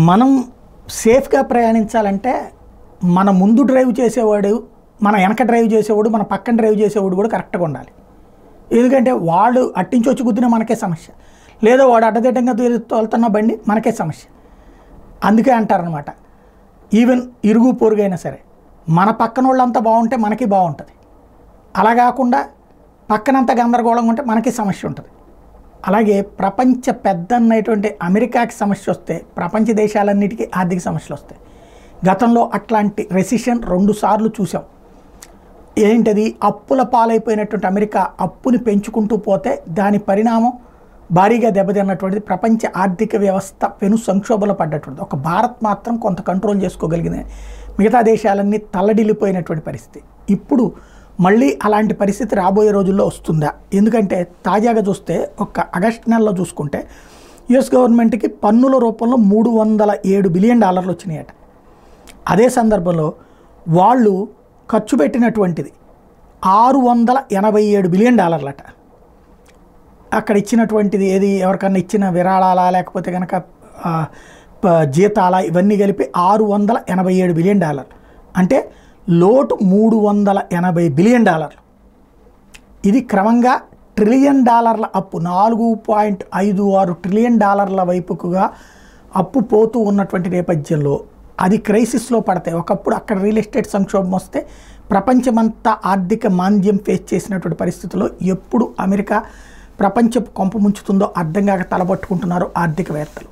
మనం సేఫ్గా ప్రయాణించాలంటే మన ముందు డ్రైవ్ చేసేవాడు, మన వెనక డ్రైవ్ చేసేవాడు, మన పక్కన డ్రైవ్ చేసేవాడు కూడా కరెక్ట్గా ఉండాలి. ఎందుకంటే వాడు అట్టించి వచ్చి గుద్దిన మనకే సమస్య, లేదా వాడు అడ్డదిడ్డంగా తోలుతున్న బండి మనకే సమస్య. అందుకే అంటారనమాట, ఈవెన్ ఇరుగు పొరుగైనా సరే మన పక్కన వాళ్ళంతా బాగుంటే మనకి బాగుంటుంది, అలా కాకుండా పక్కనంతా గందరగోళంగా ఉంటే మనకి సమస్య ఉంటుంది. అలాగే ప్రపంచ పెద్ద అన్నటువంటి అమెరికాకి సమస్య వస్తే ప్రపంచ దేశాలన్నిటికీ ఆర్థిక సమస్యలు వస్తాయి. గతంలో అట్లాంటి రెసిషన్ 2 సార్లు చూసాం. ఏంటది? అప్పుల పాలైపోయినటువంటి అమెరికా అప్పుని పెంచుకుంటూ పోతే దాని పరిణామం భారీగా దెబ్బతిన్నటువంటిది. ప్రపంచ ఆర్థిక వ్యవస్థ పెను సంక్షోభంలో పడ్డటువంటిది. ఒక భారత్ మాత్రం కొంత కంట్రోల్ చేసుకోగలిగింది, మిగతా దేశాలన్నీ తల్లడిల్లిపోయినటువంటి పరిస్థితి. ఇప్పుడు మళ్ళీ అలాంటి పరిస్థితి రాబోయే రోజుల్లో వస్తుందా? ఎందుకంటే తాజాగా చూస్తే ఒక ఆగస్టు నెలలో చూసుకుంటే యుఎస్ గవర్నమెంట్కి పన్నుల రూపంలో $307 బిలియన్ వచ్చినాయట. అదే సందర్భంలో వాళ్ళు ఖర్చు పెట్టినటువంటిది $687 బిలియన్ అట. అక్కడ ఇచ్చినటువంటిది ఏది, ఎవరికన్నా ఇచ్చిన విరాళాలా లేకపోతే కనుక జీతాలా, ఇవన్నీ కలిపి $687 బిలియన్. అంటే లోటు $380 బిలియన్. ఇది క్రమంగా $1 ట్రిలియన్ అప్పు, $4.56 ట్రిలియన్ వైపుకుగా అప్పు పోతూ ఉన్నటువంటి నేపథ్యంలో అది క్రైసిస్లో పడతాయి. ఒకప్పుడు అక్కడ రియల్ ఎస్టేట్ సంక్షోభం వస్తే ప్రపంచమంతా ఆర్థిక మాంద్యం ఫేస్ చేసినటువంటి పరిస్థితుల్లో ఎప్పుడు అమెరికా ప్రపంచపు కొంప ముంచుతుందో అర్థం కాక తలబట్టుకుంటున్నారు ఆర్థికవేత్తలు.